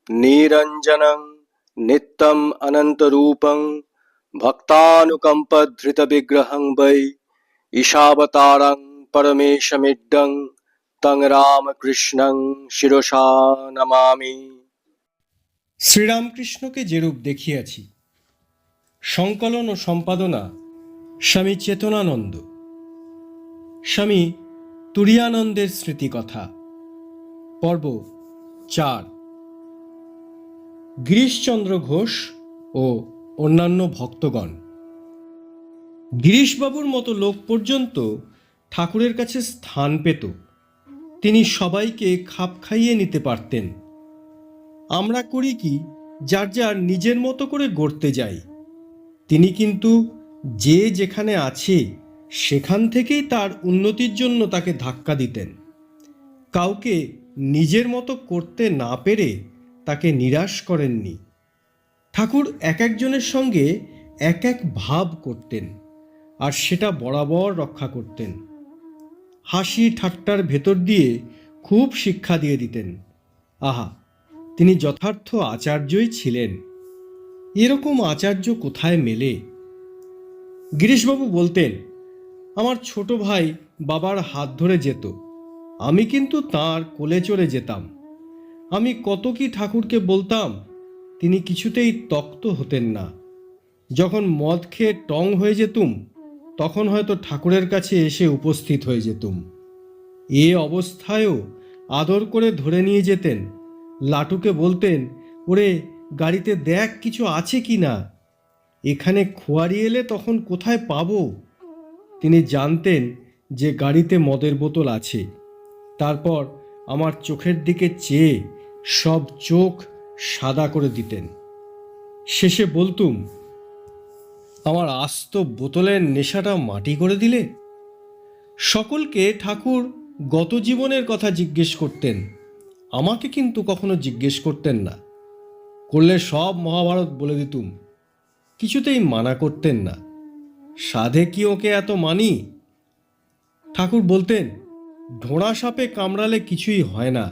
নিরঞ্জনং নিত্যম অনন্তরূপং ভক্তানুকম্পধৃতবিগ্রহং বৈ ঈশাবতারং পরমেশমিড্ডং তং রামকৃষ্ণং শিরসা নমামি। শ্রীরামকৃষ্ণকে যেরূপ দেখিয়াছি। সংকলন ও সম্পাদনা স্বামী চেতনানন্দ। স্বামী তুরীয়ানন্দের স্মৃতিকথা, পর্ব ৪। গিরিশচন্দ্র ঘোষ ও অন্যান্য ভক্তগণ। গিরিশবাবুর মতো লোক পর্যন্ত ঠাকুরের কাছে স্থান পেত। তিনি সবাইকে খাপ খাইয়ে নিতে পারতেন। আমরা করি কি, যার যার নিজের মতো করে গড়তে যাই। তিনি কিন্তু যে যেখানে আছে সেখান থেকেই তার উন্নতির জন্য তাকে ধাক্কা দিতেন। কাউকে নিজের মতো করতে না পেরে তাকে নিরাশ করেননি। ঠাকুর এক একজনের সঙ্গে এক এক ভাব করতেন, আর সেটা বরাবর রক্ষা করতেন। হাসি ঠাট্টার ভেতর দিয়ে খুব শিক্ষা দিয়ে দিতেন। আহা, তিনি যথার্থ আচার্যই ছিলেন। এরকম আচার্য কোথায় মেলে? গিরিশবাবু বলতেন, আমার ছোট ভাই বাবার হাত ধরে যেত, আমি কিন্তু তাঁর কোলে চড়ে যেতাম। আমি কত কি ঠাকুরকে বলতাম, তিনি কিছুতেই তক্ত হতেন না। যখন মদ খেয়ে টং হয়ে যেতুম, তখন হয়তো ঠাকুরের কাছে এসে উপস্থিত হয়ে যেতুম। এ অবস্থায়ও আদর করে ধরে নিয়ে যেতেন। লাটুকে বলতেন, ওরে গাড়িতে দেখ কিছু আছে কি না, এখানে খোয়ারি এলে তখন কোথায় পাবো। তিনি জানতেন যে গাড়িতে মদের বোতল আছে। তারপর আমার চোখের দিকে চেয়ে সব চোখ সাদা করে দিতেন। শেষে বলতুম, আমার আস্ত বোতলের নেশাটা মাটি করে দিলে। সকলকে ঠাকুর গত জীবনের কথা জিজ্ঞেস করতেন, আমাকে কিন্তু কখনো জিজ্ঞেস করতেন না। করলে সব মহাভারত বলে দিতুম। কিছুতেই মানা করতেন না। সাধে কি ওকে এত মানি? ঠাকুর বলতেন, ঢোঁড়া সাপে কামড়ালে কিছুই হয় না,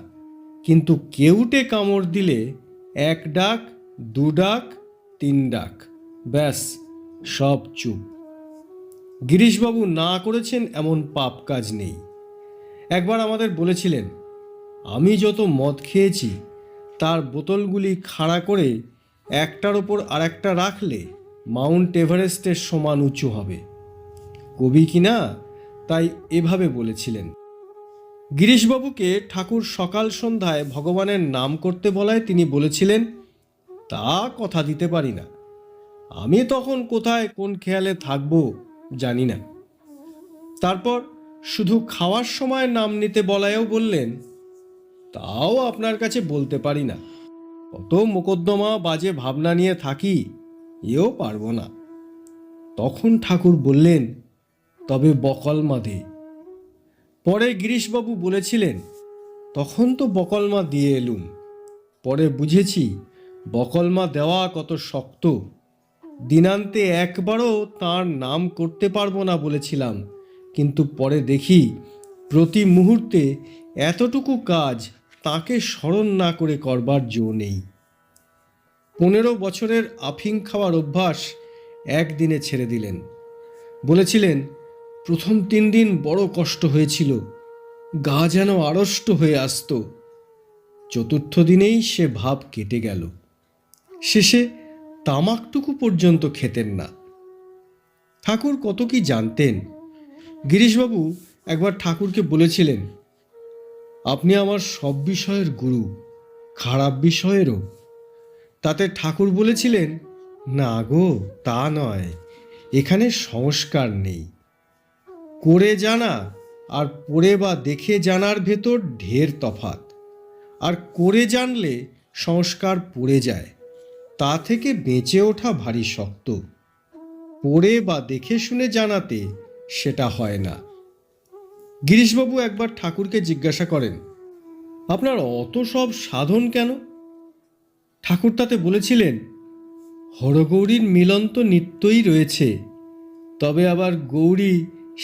কিন্তু কেউটে কামড় দিলে 1 ডাক 2 ডাক 3 ডাক, ব্যাস সব চুপ। গিরিশবাবু না করেছেন এমন পাপ কাজ নেই। একবার আমাদের বলেছিলেন, আমি যত মদ খেয়েছি তার বোতলগুলি খাড়া করে একটার ওপর আরেকটা রাখলে মাউন্ট এভারেস্টের সমান উঁচু হবে। কবি কিনা, তাই এভাবে বলেছিলেন। গিরিশবাবুকে ঠাকুর সকাল সন্ধ্যায় ভগবানের নাম করতে বলায় তিনি বলেছিলেন, তা কথা দিতে পারি না। আমি তখন কোথায় কোন খেয়ালে থাকবো জানি না। তারপর শুধু খাওয়ার সময় নাম নিতে বলায়ও বললেন, তাও আপনার কাছে বলতে পারি না। কত মোকদ্দমা বাজে ভাবনা নিয়ে থাকি, এও পারবো না। তখন ঠাকুর বললেন, তবে বকলমা দে। পরে গিরিশবাবু বলেছিলেন, তখন তো বকলমা দিয়ে এলুম। পরে বুঝেছি বকলমা দেওয়া কত শক্ত। দিনান্তে একবারও তাঁর নাম করতে পারবো না বলেছিলাম, কিন্তু পরে দেখি প্রতি মুহূর্তে এতটুকু কাজ তাকে স্মরণ না করে করবার জো নেই। 15 বছরের আফিং খাওয়ার অভ্যাস একদিনে ছেড়ে দিলেন। বলেছিলেন, প্রথম 3 দিন বড় কষ্ট হয়েছিল, গা যেন আড়ষ্ট হয়ে আসতো। চতুর্থ দিনেই সে ভাব কেটে গেল। শেষে তামাকটুকু পর্যন্ত খেতেন না। ঠাকুর কত কি জানতেন। গিরিশবাবু একবার ঠাকুরকে বলেছিলেন, আপনি আমার সব বিষয়ের গুরু, খারাপ বিষয়েরও। তাতে ঠাকুর বলেছিলেন, না গো, তা নয়, এখানে সংস্কার নেই। করে জানা আর পড়ে বা দেখে জানার ভেতর ঢের তফাৎ। আর করে জানলে সংস্কার পড়ে যায়, তা থেকে বেঁচে ওঠা ভারী শক্ত। পড়ে বা দেখে শুনে জানাতে সেটা হয় না। গিরিশবাবু একবার ঠাকুরকে জিজ্ঞাসা করেন, আপনার অত সব সাধন কেন? ঠাকুর তাতে বলেছিলেন, হরগৌরীর মিলন তো নিত্যই রয়েছে, তবে আবার গৌরী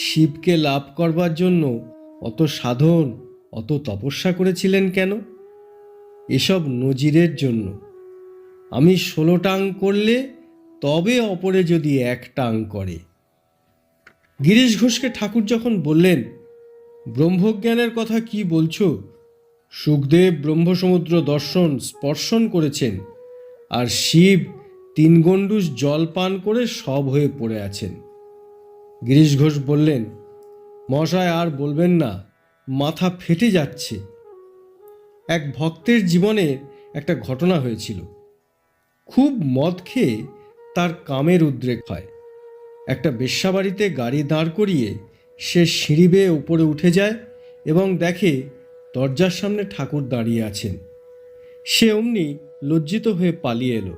শিবকে লাভ করবার জন্য অত সাধন, অত তপস্যা করেছিলেন কেন? এসব নজিরের জন্য। আমি 16 টাং করলে তবে অপরে যদি 1 টাং করে। গিরিশ ঘোষকে ঠাকুর যখন বললেন, ব্রহ্মজ্ঞানের কথা কি বলছো? সুখদেব ব্রহ্মসমুদ্র দর্শন স্পর্শন করেছেন, আর শিব 3 গণ্ডূষ জল পান করে সব হয়ে পড়ে আছেন। গিরিশ ঘোষ বললেন, মহাশয় আর বলবেন না, মাথা ফেটে যাচ্ছে। এক ভক্তের জীবনে একটা ঘটনা হয়েছিল। খুব মদ খেয়ে তার কামের উদ্রেক হয়। একটা বেশ্যাবাড়িতে গাড়ি দাঁড় করিয়ে সে সিঁড়ি বেয়ে উপরে উঠে যায় এবং দেখে দরজার সামনে ঠাকুর দাঁড়িয়ে আছেন। সে অমনি লজ্জিত হয়ে পালিয়ে এলো।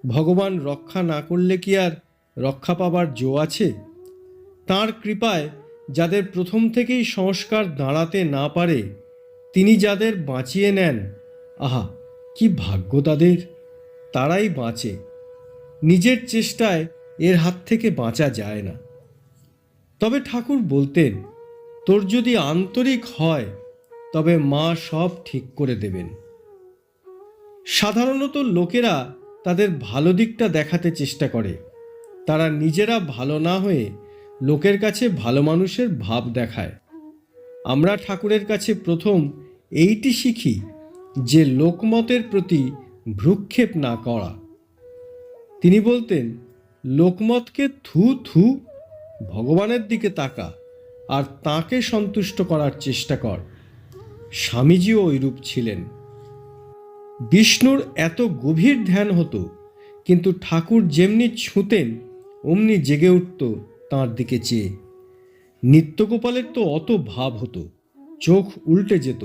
ভগবান রক্ষা না করলে কি আর রক্ষা পাবার জো আছে? তাঁর কৃপায় যাদের প্রথম থেকেই সংস্কার দাঁড়াতে না পারে, তিনি যাদের বাঁচিয়ে নেন, আহা কি ভাগ্য তাদের! তারাই বাঁচে। নিজের চেষ্টায় এর হাত থেকে বাঁচা যায় না। তবে ঠাকুর বলতেন, তোর যদি আন্তরিক হয় তবে মা সব ঠিক করে দেবেন। সাধারণত লোকেরা তাদের ভালো দিকটা দেখাতে চেষ্টা করে। তারা নিজেরা ভালো না হয়ে লোকের কাছে ভালো মানুষের ভাব দেখায়। আমরা ঠাকুরের কাছে প্রথম এইটি শিখি যে লোকমতের প্রতি ভ্রুক্ষেপ না করা। তিনি বলতেন, লোকমতকে থু থু, ভগবানের দিকে তাকা আর তাকে সন্তুষ্ট করার চেষ্টা কর। স্বামীজিও ওইরূপ ছিলেন। বিষ্ণুর এত গভীর ধ্যান হতো, কিন্তু ঠাকুর যেমনি ছুঁতেন অমনি জেগে উঠত তাঁর দিকে চেয়ে। নিত্যগোপালের তো অত ভাব হতো, চোখ উল্টে যেত,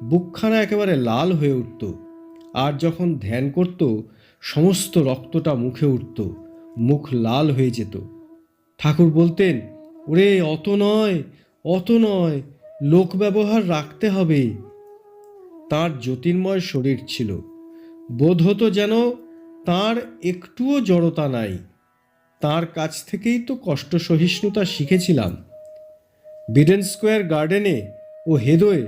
বুকখানা একেবারে লাল হয়ে উঠত, আর যখন ধ্যান করত সমস্ত রক্তটা মুখে উঠত, মুখ লাল হয়ে যেত। ঠাকুর বলতেন, ওরে অত নয়, অত নয়, লোক ব্যবহার রাখতে হবে। তাঁর জ্যোতির্ময় শরীর ছিল, বোধ হতো যেন তাঁর একটুও জড়তা নাই। তাঁর কাছ থেকেই তো কষ্ট সহিষ্ণুতা শিখেছিলাম। বিডেন স্কোয়ার গার্ডেনে ও হেদোয়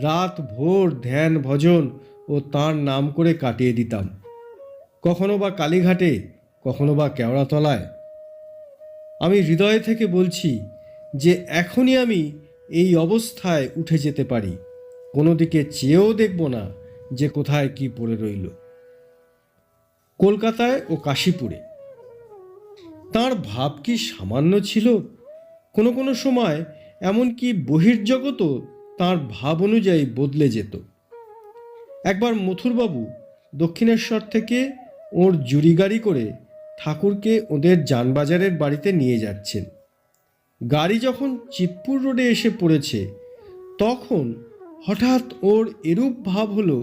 রাত ভোর ধ্যান ভজন ও তাঁর নাম করে কাটিয়ে দিতাম। কখনো বা কালীঘাটে, কখনো বা কেওড়াতলায়। আমি হৃদয় থেকে বলছি যে এখনই আমি এই অবস্থায় উঠে যেতে পারি, কোনো দিকে চেয়েও দেখব না যে কোথায় কি পড়ে রইল। কলকাতায় ও কাশীপুরে তাঁর ভাব কি সামান্য ছিল? কোনো কোনো সময় এমনকি বহির্জগতও তাঁর ভাব অনুযায়ী বদলে যেত। একবার মথুরবাবু দক্ষিণেশ্বর থেকে ওর জুড়ি গাড়ি করে ঠাকুরকে ওদের জানবাজারের বাড়িতে নিয়ে যাচ্ছেন। গাড়ি যখন চিৎপুর রোডে এসে পড়েছে, তখন হঠাৎ ওর এরূপ ভাব হলো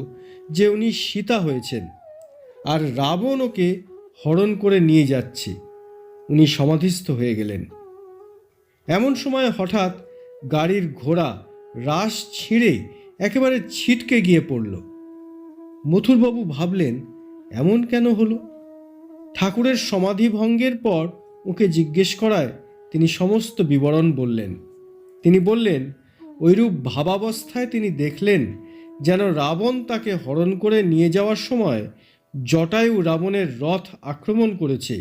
যে উনি সীতা হয়েছেন আর রাবণ ওকে হরণ করে নিয়ে যাচ্ছে। উনি সমাধিস্থ হয়ে গেলেন। এমন সময় হঠাৎ গাড়ির ঘোড়া রাশ ছিঁড়ে একেবারে ছিটকে গিয়ে পড়ল। মথুরবাবু ভাবলেন, এমন কেন হলো? ঠাকুরের সমাধি ভঙ্গের পর ওকে জিজ্ঞেস করায় তিনি সমস্ত বিবরণ বললেন। তিনি বললেন, ওইরূপ ভাবাবস্থায় তিনি দেখলেন যেন রাবণ তাকে হরণ করে নিয়ে যাওয়ার সময় জটায়ু রাবণের রথ আক্রমণ করেছে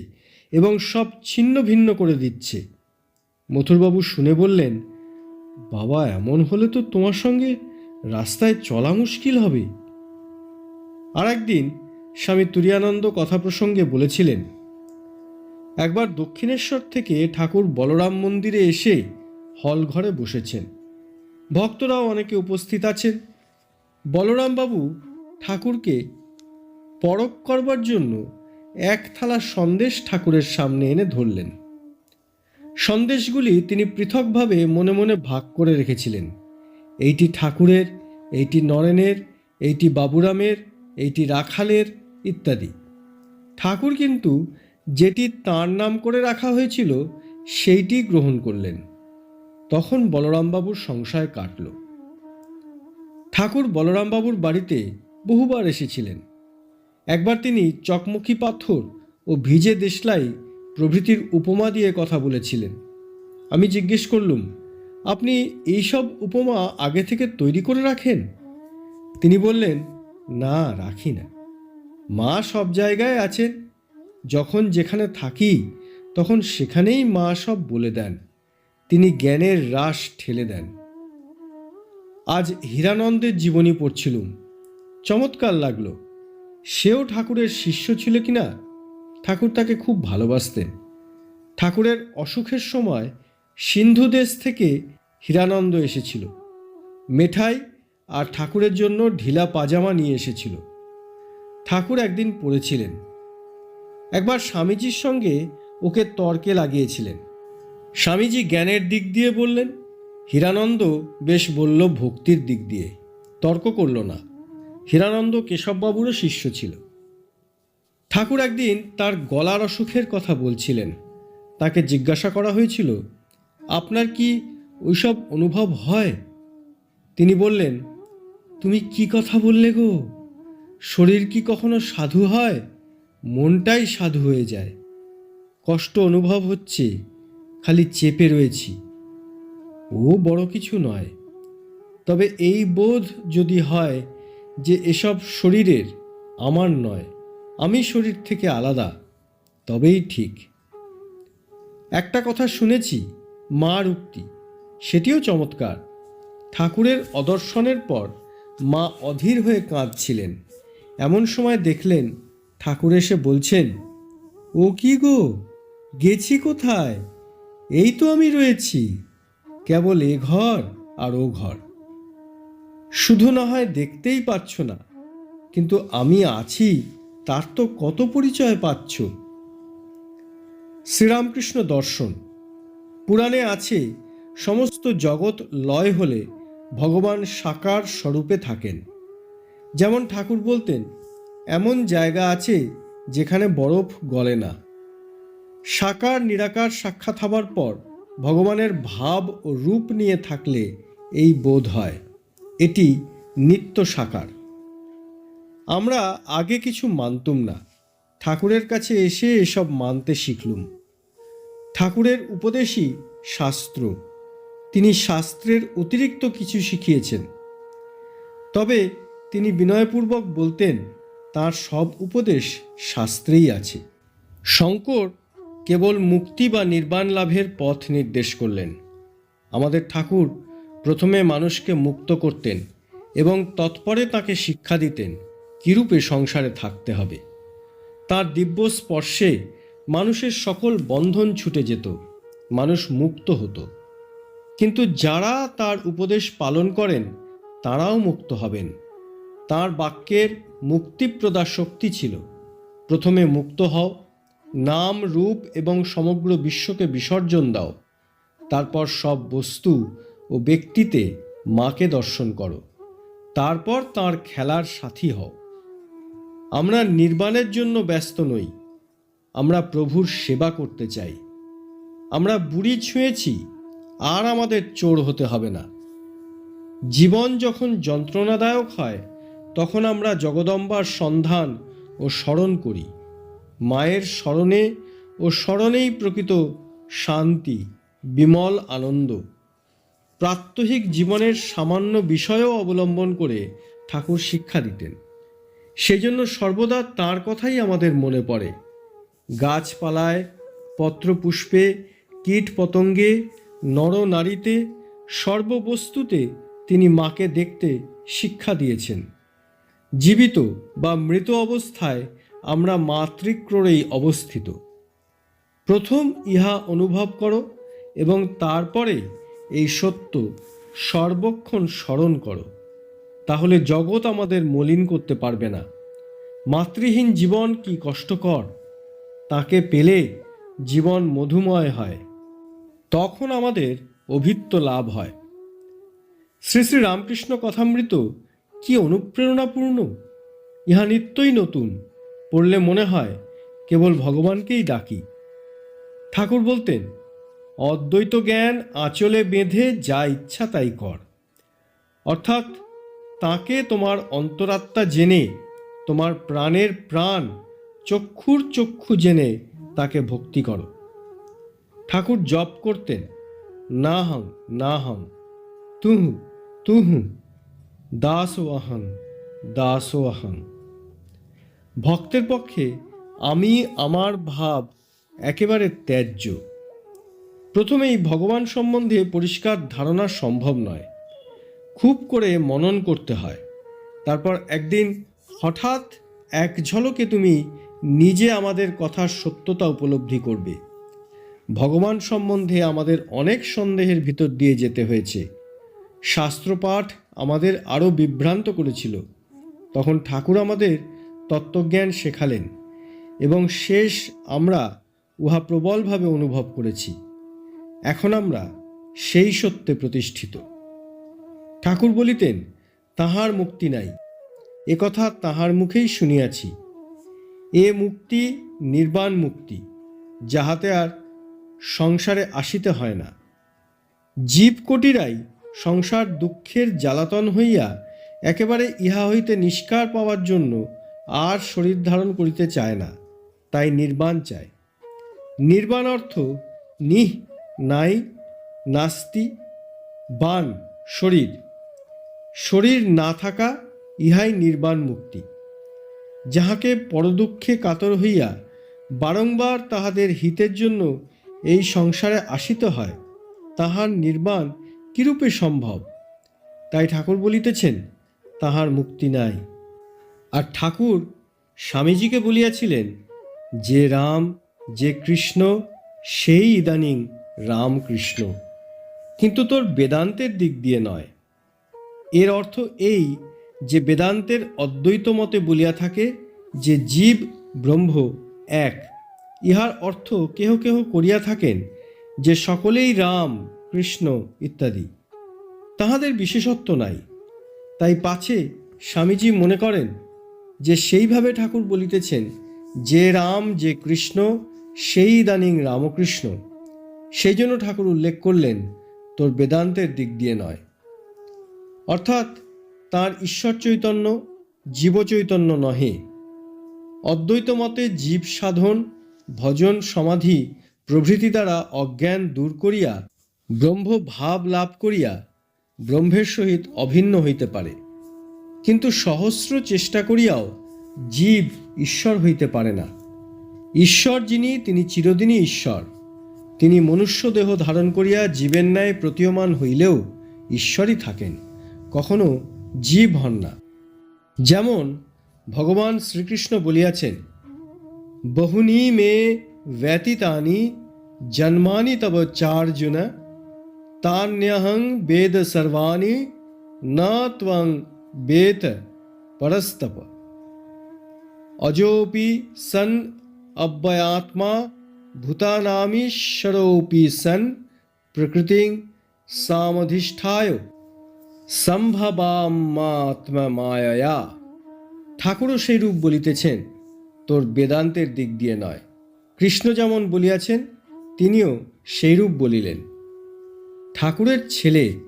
এবং সব ছিন্ন ভিন্ন করে দিচ্ছে। মথুরবাবু শুনে বললেন, বাবা, এমন হলে তো তোমার সঙ্গে রাস্তায় চলা মুশকিল হবে। আর একদিন স্বামী তুরীয়ানন্দ কথা প্রসঙ্গে বলেছিলেন, একবার দক্ষিণেশ্বর থেকে ঠাকুর বলরাম মন্দিরে এসে হল ঘরে বসেছেন। ভক্তরাও অনেকে উপস্থিত আছেন। বলরামবাবু ঠাকুরকে পরখ করবার জন্য 1 থালা সন্দেশ ঠাকুরের সামনে এনে ধরলেন। সন্দেশগুলি তিনি পৃথকভাবে মনে মনে ভাগ করে রেখেছিলেন। এইটি ঠাকুরের, এইটি নরেনের, এইটি বাবুরামের, এইটি রাখালের ইত্যাদি। ঠাকুর কিন্তু যেটি তাঁর নাম করে রাখা হয়েছিল সেইটি গ্রহণ করলেন। তখন বলরামবাবুর সংশয় কাটল। ঠাকুর বলরামবাবুর বাড়িতে বহুবার এসেছিলেন। একবার তিনি চকমকি পাথর ও ভিজে দেশলাই প্রভৃতির উপমা দিয়ে কথা বলেছিলেন। আমি জিজ্ঞেস করলুম, আপনি এইসব উপমা আগে থেকে তৈরি করে রাখেন? তিনি বললেন, না, রাখি না। মা সব জায়গায় আছেন। যখন যেখানে থাকি তখন সেখানেই মা সব বলে দেন। তিনি জ্ঞানের রাশ ঠেলে দেন। আজ হীরানন্দের জীবনী পড়ছিলুম, চমৎকার লাগলো। সেও ঠাকুরের শিষ্য ছিল কিনা। ঠাকুর তাকে খুব ভালোবাসতেন। ঠাকুরের অসুখের সময় সিন্ধু দেশ থেকে হীরানন্দ এসেছিল। মেঠাই আর ঠাকুরের জন্য ঢিলা পাজামা নিয়ে এসেছিল। ঠাকুর একদিন পড়েছিলেন। একবার স্বামীজির সঙ্গে ওকে তর্কে লাগিয়েছিলেন। স্বামীজি জ্ঞানের দিক দিয়ে বললেন, হীরানন্দ বেশ বলল ভক্তির দিক দিয়ে। তর্ক করল না। হীরানন্দ কেশববাবুরও শিষ্য ছিল। ঠাকুর একদিন তার গলার অসুখের কথা বলছিলেন। তাকে জিজ্ঞাসা করা হয়েছিল, আপনার কি ওইসব অনুভব হয়? তিনি বললেন, তুমি কি কথা বললে গো? শরীর কি কখনো সাধু হয়? মনটাই সাধু হয়ে যায়। কষ্ট অনুভব হচ্ছে, খালি চেপে রয়েছি। ও বড় কিছু নয়। তবে এই বোধ যদি হয় যে এসব শরীরের, আমার নয়, আমি শরীর থেকে আলাদা, তবেই ঠিক। একটা কথা শুনেছি, মার উক্তি, সেটিও চমৎকার। ঠাকুরের অদর্শনের পর মা অধীর হয়ে কাঁদছিলেন। এমন সময় দেখলেন ঠাকুর এসে বলছেন, ও কি গো, গেছি কোথায়? এই তো আমি রয়েছি, কেবল এ ঘর আর ও ঘর। শুধু না হয় দেখতেই পাচ্ছ না, কিন্তু আমি আছি তার তো কত পরিচয় পাচ্ছ। শ্রীরামকৃষ্ণ দর্শন পুরাণে আছে, সমস্ত জগৎ লয় হলে ভগবান সাকার স্বরূপে থাকেন। যেমন ঠাকুর বলতেন, এমন জায়গা আছে যেখানে বরফ গলে না। সাকার নিরাকার সাক্ষাৎ হবার পর ভগবানের ভাব ও রূপ নিয়ে থাকলে এই বোধ হয়, এটি নিত্য সাকার। আমরা আগে কিছু মানতুম না, ঠাকুরের কাছে এসে এসব মানতে শিখলুম। ঠাকুরের উপদেশই শাস্ত্র। তিনি শাস্ত্রের অতিরিক্ত কিছু শিখিয়েছেন। তবে তিনি বিনয়পূর্বক বলতেন, তার সব উপদেশ শাস্ত্রেই আছে। শঙ্কর কেবল মুক্তি বা নির্বাণ লাভের পথ নির্দেশ করলেন। আমাদের ঠাকুর প্রথমে মানুষকে মুক্ত করতেন এবং তৎপরে তাকে শিক্ষা দিতেন কিরূপে সংসারে থাকতে হবে। তার দিব্য স্পর্শে মানুষের সকল বন্ধন ছুটে যেত, মানুষ মুক্ত হতো। কিন্তু যারা তার উপদেশ পালন করেন তারাও মুক্ত হবেন। তার বাক্যের মুক্তিপ্রদা শক্তি ছিল, প্রথমে মুক্ত হও, নাম রূপ এবং সমগ্র বিশ্বকে বিসর্জন দাও, তারপর সব বস্তু ও ব্যক্তিতে মাকে দর্শন করো, তারপর তার খেলার সাথী হও। আমরা নির্বাণের জন্য ব্যস্ত নই, আমরা প্রভুর সেবা করতে চাই। আমরা বুড়ি ছুঁয়েছি, আর আমাদের চোর হতে হবে না। জীবন যখন যন্ত্রণাদায়ক হয় তখন আমরা জগদম্বার সন্ধান ও স্মরণ করি। মায়ের স্মরণে ও স্মরণেই প্রকৃত শান্তি, বিমল আনন্দ। প্রাত্যহিক জীবনের সামান্য বিষয়ও অবলম্বন করে ঠাকুর শিক্ষা দিতেন। সেজন্য সর্বদা তাঁর কথাই আমাদের মনে পড়ে। গাছপালায়, পত্রপুষ্পে, কীট পতঙ্গে, নরনারীতে, সর্ববস্তুতে তিনি মাকে দেখতে শিক্ষা দিয়েছেন। জীবিত বা মৃত অবস্থায় আমরা মাতৃক্রোড়েই অবস্থিত। প্রথম ইহা অনুভব করো এবং তারপরে এই সত্য সর্বক্ষণ স্মরণ করো, তাহলে জগৎ আমাদের মলিন করতে পারবে না। মাতৃহীন জীবন কি কষ্টকর, তাকে পেলে জীবন মধুময় হয়, তখন আমাদের অভিত্য লাভ হয়। শ্রী শ্রী রামকৃষ্ণ কথামৃত কি অনুপ্রেরণাপূর্ণ! ইহা নিত্যই নতুন, পড়লে মনে হয় কেবল ভগবানকেই ডাকি। ঠাকুর বলতেন, অদ্বৈত জ্ঞান আঁচলে বেঁধে যা ইচ্ছা তাই কর। অর্থাৎ তাকে তোমার অন্তরাত্মা জেনে, তোমার প্রাণের প্রাণ, চক্ষুর চক্ষু জেনে তাকে ভক্তি করো। ঠাকুর জপ করতেন, না হং তুহু তুহু দাস অহং দাসোহং। ভক্তের পক্ষে আমি আমার ভাব একেবারে ত্যায্য। প্রথমেই ভগবান সম্বন্ধে পরিষ্কার ধারণা সম্ভব নয়, খুব করে মনন করতে হয়। তারপর একদিন হঠাৎ এক ঝলকে তুমি নিজে আমাদের কথার সত্যতা উপলব্ধি করবে। ভগবান সম্বন্ধে আমাদের অনেক সন্দেহের ভিতর দিয়ে যেতে হয়েছে। শাস্ত্রপাঠ আমাদের আরও বিভ্রান্ত করেছিল। তখন ঠাকুর আমাদের তত্ত্বজ্ঞান শেখালেন এবং শেষ আমরা উহা প্রবলভাবে অনুভব করেছি। এখন আমরা সেই সত্যে প্রতিষ্ঠিত। ঠাকুর বলিতেন, তাহার মুক্তি নাই, এ কথা তাহার মুখেই শুনিয়াছি। এ মুক্তি নির্বাণ মুক্তি, যাহাতে আর সংসারে আসিতে হয় না। জীবকোটিরাই সংসার দুঃখের জ্বালাতন হইয়া একেবারে ইহা হইতে নিষ্কার পাওয়ার জন্য আর শরীর ধারণ করিতে চায় না, তাই নির্বাণ চায়। নির্বাণ অর্থ নিহ, নাই, নাস্তি, বাণ শরীর, শরীর না থাকা, ইহাই নির্বাণ মুক্তি। যাহাকে পরদুঃখে কাতর হইয়া বারংবার তাহাদের হিতের জন্য এই সংসারে আসিতে হয়, তাহার নির্বাণ কিরূপে সম্ভব? তাই ঠাকুর বলিতেছেন, তাহার মুক্তি নাই। আর ঠাকুর স্বামীজিকে বলিয়াছিলেন, যে রাম, যে কৃষ্ণ, সেই ইদানিং রামকৃষ্ণ, কিন্তু তোর বেদান্তের দিক দিয়ে নয়। এর অর্থ এই যে বেদান্তের অদ্বৈত মতে বলিয়া থাকে যে জীব ব্রহ্ম এক। ইহার অর্থ কেহ কেহ করিয়া থাকেন যে সকলেই রাম, কৃষ্ণ ইত্যাদি। তাহাদের বিশেষত্ব নাই। তাই পাছে স্বামীজি মনে করেন যে সেইভাবে ঠাকুর বলিতেছেন, যে রাম, যে কৃষ্ণ, সেই ইদানিং রামকৃষ্ণ। সেই জন্য ঠাকুর উল্লেখ করলেন, তোর বেদান্তের দিক দিয়ে নয়। অর্থাৎ তাঁর ঈশ্বর চৈতন্য জীব চৈতন্য নহে। অদ্বৈত মতে জীব সাধন, ভজন, সমাধি প্রভৃতি দ্বারা অজ্ঞান দূর করিয়া ব্রহ্ম ভাব লাভ করিয়া ব্রহ্মের সহিত অভিন্ন হইতে পারে। কিন্তু সহস্র চেষ্টা করিয়াও জীব ঈশ্বর হইতে পারে না। ঈশ্বর যিনি, তিনি চিরদিনই ঈশ্বর। তিনি মনুষ্য দেহ ধারণ করিয়া জীবের ন্যায় প্রতীয়মান হইলেও ঈশ্বরই থাকেন, কখনো জীব হন না। যেমন ভগবান শ্রীকৃষ্ণ বলিয়াছেন, বহুনি মে ব্যতীতানি জন্মানি তব চার্জুন, তান্যহং বেদ সর্বাণি না ত্বং বেদ পরস্তপ। অজোপি সন অব্যয়াত্মা ভূতানামীশ্বরোপি সন প্রকৃতিং সামধিষ্ঠায় সম্ভবামাত্মমায়য়া। ঠাকুরও সেই রূপ বলিতেছেন, তোর বেদান্তের দিক দিয়ে নয়। কৃষ্ণ যেমন বলিয়াছেন, তিনিও সেই রূপ বলিলেন। ঠাকুরের ছেলে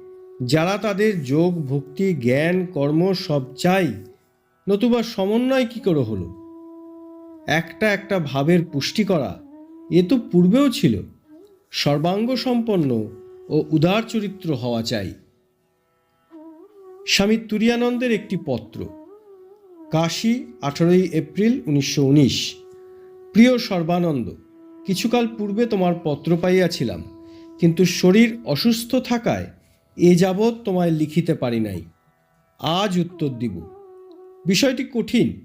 যারা তাদের যোগ, ভক্তি, জ্ঞান, কর্ম সব চাই, নতুবা সমন্বয় কি করে হলো? একটা একটা ভাবের পুষ্টি করা, এ তো পূর্বেও ছিল। সর্বাঙ্গ সম্পন্ন ও উদার চরিত্র হওয়া চাই। স্বামী তুরীয়ানন্দের একটি পত্র, কাশী, 18 এপ্রিল 1919। প্রিয় সর্বানন্দ, কিছুকাল পূর্বে তোমার পত্র পাইয়াছিলাম, কিন্তু শরীর অসুস্থ থাকায় এ যাবৎ তোমায় লিখিতে পারি নাই। আজ উত্তর দিব। বিষয়টি কঠিন,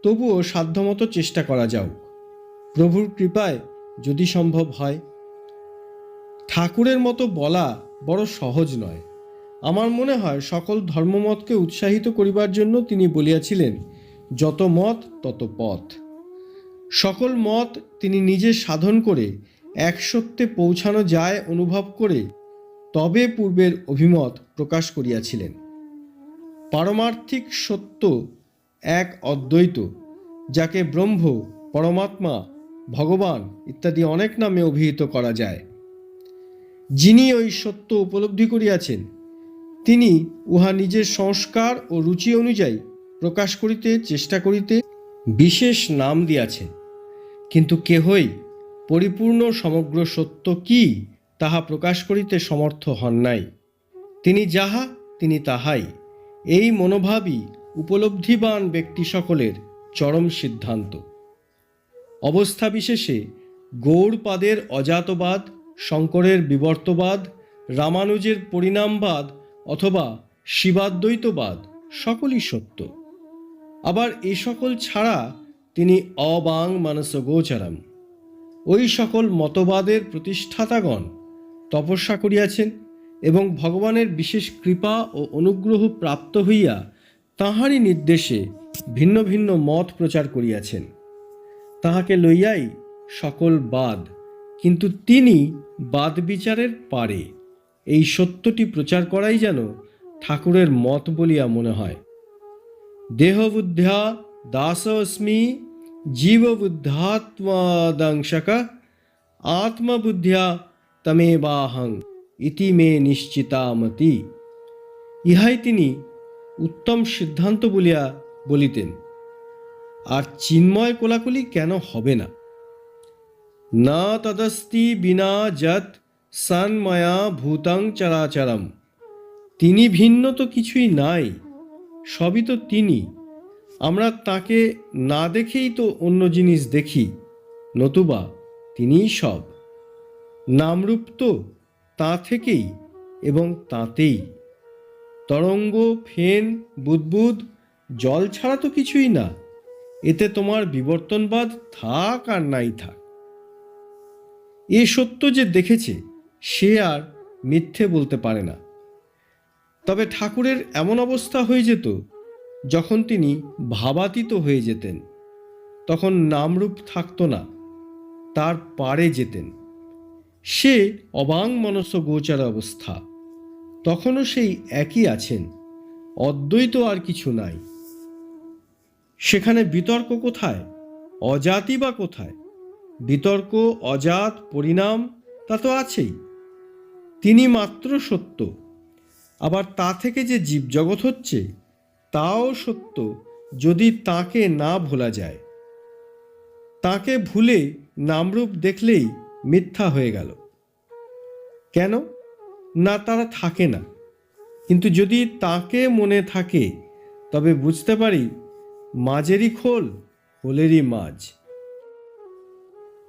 তবুও সাধ্যমতো চেষ্টা করা যাও। প্রভুর কৃপায় যদি সম্ভব হয়। ঠাকুরের মতো বলা বড় সহজ নয়। আমার মনে হয় সকল ধর্মমতকে উৎসাহিত করিবার জন্য তিনি বলিয়াছিলেন, যত মত তত পথ। সকল মত তিনি নিজে সাধন করে এক সত্যে পৌঁছানো যায় অনুভব করে তবে পূর্বের অভিমত প্রকাশ করিয়াছিলেন। পারমার্থিক সত্য এক অদ্বৈত, যাকে ব্রহ্ম, পরমাত্মা, ভগবান ইত্যাদি অনেক নামে অভিহিত করা যায়। যিনি ওই সত্য উপলব্ধি করিয়াছেন, তিনি উহা নিজের সংস্কার ও রুচি অনুযায়ী প্রকাশ করিতে চেষ্টা করিতে বিশেষ নাম দিয়াছেন। কিন্তু কেহই পরিপূর্ণ সমগ্র সত্য কি তাহা প্রকাশ করিতে সমর্থ হন নাই। তিনি যাহা, তিনি তাহাই। এই মনোভাবই উপলব্ধিবান ব্যক্তি সকলের চরম সিদ্ধান্ত। অবস্থা বিশেষে গৌড়পাদের অজাতবাদ, শঙ্করের বিবর্তবাদ, রামানুজের পরিণামবাদ অথবা শিবাদ্বৈতবাদ সকলই সত্য। আবার এ সকল ছাড়া তিনি অবাং মানসগোচরম, ওই সকল মতবাদের প্রতিষ্ঠাতাগণ তপস্যা করিয়াছেন এবং ভগবানের বিশেষ কৃপা ও অনুগ্রহ প্রাপ্ত হইয়া তাঁহারই নির্দেশে ভিন্ন ভিন্ন মত প্রচার করিয়াছেন। তাহাকে লইয়াই সকল বাদ, কিন্তু তিনি বাদ বিচারের পারে। এই সত্যটি প্রচার করাই যেন ঠাকুরের মত বলিয়া মনে হয়। দেহবুদ্ধ্যা দাসস্মি জীববুদ্ধাত্মাদংশক আত্মবুদ্ধ্যা তমেবাহং ইতি মে নিশ্চিতামতি। ইহাই তিনি উত্তম সিদ্ধান্ত বলিয়া বলিতেন। আর চিন্ময় কোলাকুলি কেন হবে না? না তদস্তি বিনা যৎ সন্ময়া ভূতং চরাচরম। তিনি ভিন্ন তো কিছুই নাই, সবই তো তিনি। আমরা তাকে না দেখেই তো অন্য জিনিস দেখি, নতুবা তিনিই সব। নামরূপ তো তা থেকেই এবং তাতেই। তরঙ্গ, ফেন, বুদ্বুদ, জল ছাড়া তো কিছুই না। এতে তোমার বিবর্তনবাদ থাক আর নাই থাক। এ সত্য যে দেখেছে সে আর মিথ্যে বলতে পারে না। তবে ঠাকুরের এমন অবস্থা হয়ে যেত যখন তিনি ভাবাতীত হয়ে যেতেন, তখন নামরূপ থাকতো না, তার পারে যেতেন। সে অবাং মনস গোচর অবস্থা, তখনও সেই একই আছেন, অদ্বৈত আর কিছু নাই। সেখানে বিতর্ক কোথায়? অজাতি বা কোথায়? বিতর্ক, অজাত, পরিণাম তা তো আছেই। তিনি মাত্র সত্য। আবার তা থেকে যে জীবজগৎ হচ্ছে তাও সত্য, যদি তাকে না ভোলা যায়। তাকে ভুলে নামরূপ দেখলেই মিথ্যা হয়ে গেল। কেন না? তারা থাকে না। কিন্তু যদি তাকে মনে থাকে তবে বুঝতে পারি মাঝেরই খোল, খোলেরই মাঝ।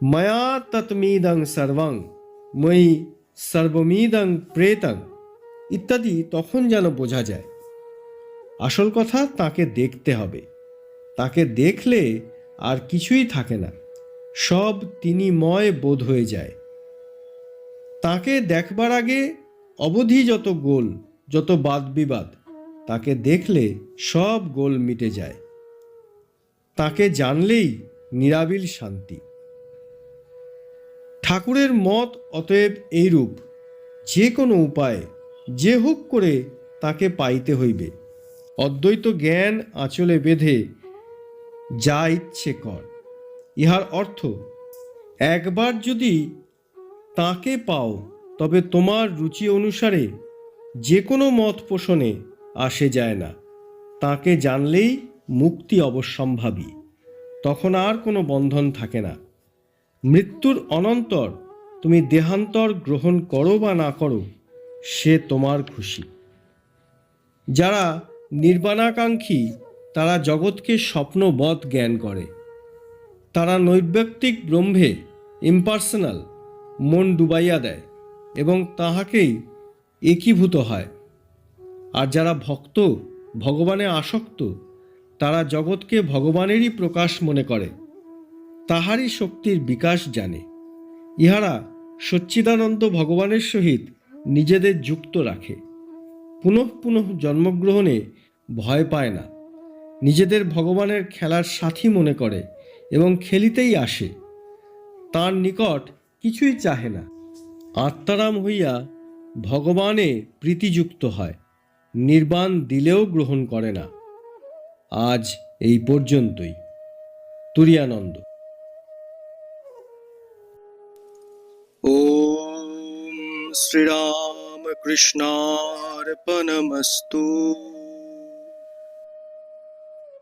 ময়া তৎমিদং সর্বং ময়ি সর্বমিদং প্রেতং ইত্যাদি তখন যেন বোঝা যায়। আসল কথা তাকে দেখতে হবে। তাকে দেখলে আর কিছুই থাকে না, সব তিনিময় বোধ হয়ে যায়। তাকে দেখবার আগে অবধি যত গোল, যত বাদ বিবাদ, তাকে দেখলে সব গোল মিটে যায়। তাকে জানলেই নিরাবিল শান্তি। ঠাকুরের মত অতএব এইরূপ, যে কোনো উপায়ে যে হোক করে তাকে পাইতে হইবে। অদ্বৈত জ্ঞান আঁচলে বেঁধে যা ইচ্ছে কর। ইহার অর্থ, একবার যদি তাকে পাও তবে তোমার রুচি অনুসারে যে কোনো মত পোষণে আসে যায় না। তাকে জানলেই মুক্তি অবশ্যম্ভাবী, তখন আর কোনো বন্ধন থাকে না। মৃত্যুর অনন্তর তুমি দেহান্তর গ্রহণ করো বা না করো, সে তোমার খুশি। যারা নির্বাণাকাঙ্ক্ষী তারা জগৎকে স্বপ্নবৎ জ্ঞান করে। তারা নৈর্ব্যক্তিক ব্রহ্মে ইম্পার্সোনাল মন ডুবাইয়া দেয় এবং তাহাকেই একীভূত হয়। আর যারা ভক্ত, ভগবানে আসক্ত, তারা জগৎকে ভগবানেরই প্রকাশ মনে করে, তাহারই শক্তির বিকাশ জানে। ইহারা সচ্চিদানন্দ ভগবানের সহিত নিজেদের যুক্ত রাখে। পুনঃ পুনঃ জন্মগ্রহণে ভয় পায় না। নিজেদের ভগবানের খেলার সাথী মনে করে এবং খেলিতেই আসে। তার নিকট কিছুই চাহে না। আত্মারাম হইয়া ভগবানে প্রীতিযুক্ত হয়। নির্বাণ দিলেও গ্রহণ করে না। আজ এই পর্যন্তই। তুরীয়ানন্দ। ওম শ্রীরাম কৃষ্ণার্পণমস্তু।